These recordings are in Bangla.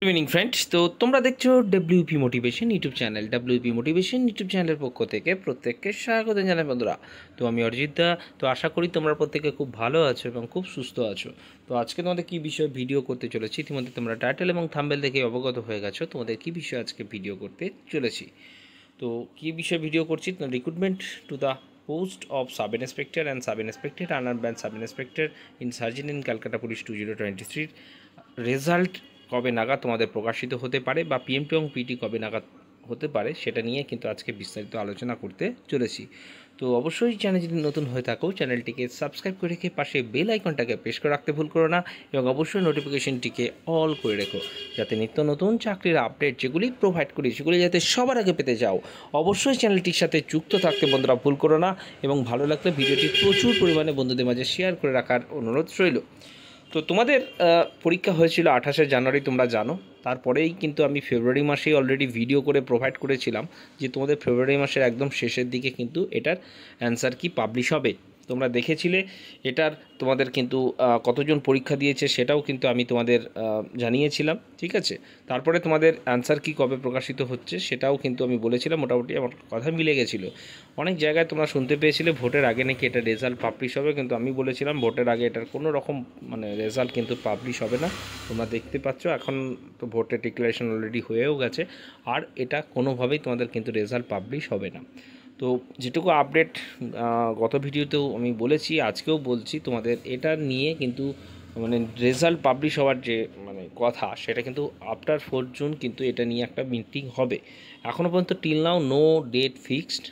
ইভিনিং ফ্রেন্ডস, তো তোমরা দেখছো WP motivation YouTube channel. WP motivation YouTube চ্যানেলের পক্ষ থেকে প্রত্যেককে স্বাগত জানাই বন্ধুরা। তো আমি অরিজিৎ দা। তো আশা করি তোমরা প্রত্যেকে খুব ভালো আছো এবং খুব সুস্থ আছো। তো আজকে তোমাদের কী বিষয়ে ভিডিও করতে চলেছি, ইতিমধ্যে তোমরা টাইটেল এবং থাম্বনেল দেখে অবগত হয়ে গেছো তোমাদের কী বিষয়ে আজকে ভিডিও করতে চলেছি। তো কী বিষয়ে ভিডিও করছি, recruitment to the post of sub inspector and sub inspector under band sub inspector in surgeon in Calcutta police 2023 result কবে নাগাদ তোমাদের প্রকাশিত হতে পারে বা পিএমটি এবং পিটি কবে নাগাদ হতে পারে সেটা নিয়ে কিন্তু আজকে বিস্তারিত আলোচনা করতে চলেছি। তো অবশ্যই চ্যানেল যদি নতুন হয়ে থাকো চ্যানেলটিকে সাবস্ক্রাইব করে রেখে পাশে বেল আইকনটাকে প্রেস করে রাখতে ভুল করো না এবং অবশ্যই নোটিফিকেশনটিকে অল করে রেখো, যাতে নিত্য নতুন চাকরির আপডেট যেগুলি প্রোভাইড করি সেগুলি যাতে সবার আগে পেতে যাও। অবশ্যই চ্যানেলটির সাথে যুক্ত থাকতে বন্ধুরা ভুল করো না এবং ভালো লাগলে ভিডিওটি প্রচুর পরিমাণে বন্ধুদের মাঝে শেয়ার করে রাখার অনুরোধ রইল। তো তোমাদের পরীক্ষা হয়েছিল 28শে জানুয়ারি, তোমরা জানো। তারপরেই কিন্তু আমি ফেব্রুয়ারি মাসেই অলরেডি ভিডিও করে প্রোভাইড করেছিলাম যে তোমাদের ফেব্রুয়ারি মাসের একদম শেষের দিকে কিন্তু এটার অ্যান্সার কি পাবলিশ হবে। তোমরা দেখেছিলে এটার তোমাদের কিন্তু কতজন পরীক্ষা দিয়েছে সেটাও কিন্তু আমি তোমাদের জানিয়েছিলাম, ঠিক আছে। তারপরে তোমাদের অ্যান্সার কি কবে প্রকাশিত হচ্ছে সেটাও কিন্তু আমি বলেছিলাম, মোটামুটি আমার কথা মিলে গেছিলো। অনেক জায়গায় তোমরা শুনতে পেয়েছিলে ভোটের আগে নাকি এটা রেজাল্ট পাবলিশ হবে, কিন্তু আমি বলেছিলাম ভোটের আগে এটার কোনো রকম রেজাল্ট কিন্তু পাবলিশ হবে না। তোমরা দেখতে পাচ্ছ এখন তো ভোটের ডিক্লারেশন অলরেডি হয়েও গেছে, আর এটা কোনোভাবেই তোমাদের কিন্তু রেজাল্ট পাবলিশ হবে না। তো যেটুকু আপডেট গত ভিডিওতেও আমি বলেছি, আজকেও বলছি, তোমাদের এটা নিয়ে কিন্তু রেজাল্ট পাবলিশ হওয়ার যে কথা সেটা কিন্তু আফটার 4 জুন কিন্তু এটা নিয়ে একটা মিটিং হবে। এখনও পর্যন্ত till now no date fixed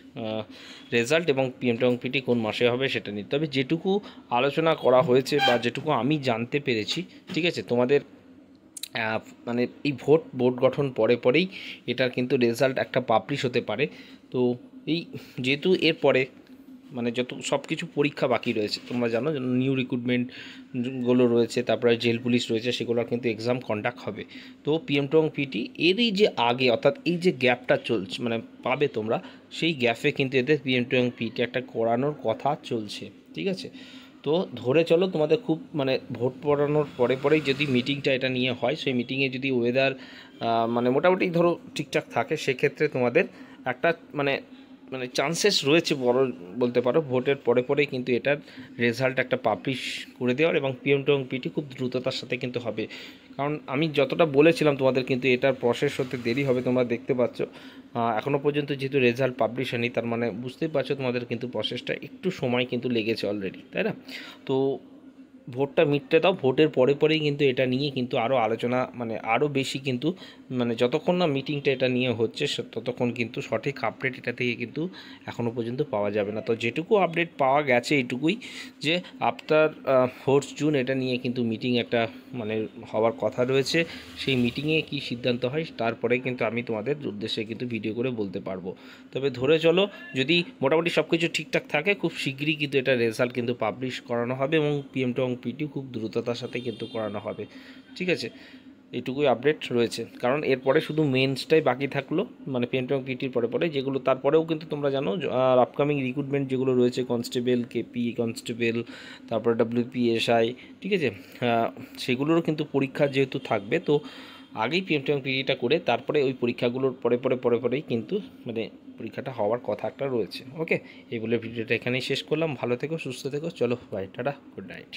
result এবং পিএমটি এবং পিটি কোন মাসে হবে সেটা নিয়ে। তবে যেটুকু আলোচনা করা হয়েছে বা যেটুকু আমি জানতে পেরেছি, ঠিক আছে, তোমাদের এই বোর্ড গঠন পরেই এটার কিন্তু রেজাল্ট একটা পাবলিশ হতে পারে। তো এই যেহেতু এরপরে যত সব কিছু পরীক্ষা বাকি রয়েছে, তোমরা জানো নিউ রিক্রুটমেন্টগুলো রয়েছে, তারপরে জেল পুলিশ রয়েছে, সেগুলোর কিন্তু এক্সাম কন্ডাক্ট হবে। তো পিএমটি এবং পিটি এরই যে আগে, অর্থাৎ এই যে গ্যাপটা চলছে পাবে তোমরা, সেই গ্যাপে কিন্তু এদের পিএমটি এবং পিটি একটা করানোর কথা চলছে, ঠিক আছে। তো ধরে চলো তোমাদের খুব ভোট পড়ানোর পরেই যদি মিটিংটা এটা নিয়ে হয়, সেই মিটিংয়ে যদি ওয়েদার মোটামুটি ধরো ঠিকঠাক থাকে, সেক্ষেত্রে তোমাদের একটা চান্সেস রয়েছে বড় বলতে পারো ভোটের পরেই কিন্তু এটার রেজাল্ট একটা পাবলিশ করে দেওয়ার, এবং পিএমটি এবং পিটি খুব দ্রুততার সাথে কিন্তু হবে। কারণ আমি যতটা বলেছিলাম তোমাদের কিন্তু এটার প্রসেস হতে দেরি হবে। তোমরা দেখতে পাচ্ছ এখনও পর্যন্ত যেহেতু রেজাল্ট পাবলিশ হয়নি, তার বুঝতেই পারছো তোমাদের কিন্তু প্রসেসটা একটু সময় কিন্তু লেগেছে অলরেডি, তাই না? তো ভোটটা মিটতে দাও, ভোটের পরেই কিন্তু এটা নিয়ে কিন্তু আরও আলোচনা আরও বেশি কিন্তু যতক্ষণ না মিটিংটা এটা নিয়ে হচ্ছে ততক্ষণ কিন্তু সঠিক আপডেট এটা থেকে কিন্তু এখনও পর্যন্ত পাওয়া যাবে না। তো যেটুকু আপডেট পাওয়া গেছে এইটুকুই, যে আফটার 4 জুন এটা নিয়ে কিন্তু মিটিং একটা হওয়ার কথা রয়েছে। সেই মিটিংয়ে কি সিদ্ধান্ত হয় তারপরে কিন্তু আমি তোমাদের উদ্দেশ্যে কিন্তু ভিডিও করে বলতে পারবো। তবে ধরে চলো যদি মোটামুটি সব কিছু ঠিকঠাক থাকে, খুব শীঘ্রই কিন্তু এটা রেজাল্ট কিন্তু পাবলিশ করানো হবে এবং পিএমটি এবং পিটি খুব দ্রুততার সাথে কিন্তু করানো হবে, ঠিক আছে। এইটুকুই আপডেট রয়েছে, কারণ এরপরে শুধু মেন্সটাই বাকি থাকলো পিএমটি এবং পিটির পরে যেগুলো, তারপরেও কিন্তু তোমরা জানো আর আপকামিং রিক্রুটমেন্ট যেগুলো রয়েছে, কনস্টেবল, কেপি কনস্টেবল, তারপরে ডাব্লিউপিএসআই, ঠিক আছে, সেগুলোরও কিন্তু পরীক্ষা যেহেতু থাকবে, তো আগেই পিএমটি এবং পিটিটা করে তারপরে ওই পরীক্ষাগুলোর পরেই কিন্তু পরীক্ষাটা হওয়ার কথা একটা রয়েছে। ওকে, এই বলে ভিডিওটা এখানেই শেষ করলাম। ভালো থেকো, সুস্থ থেকো, চলো বাই, টাটা, গুড নাইট।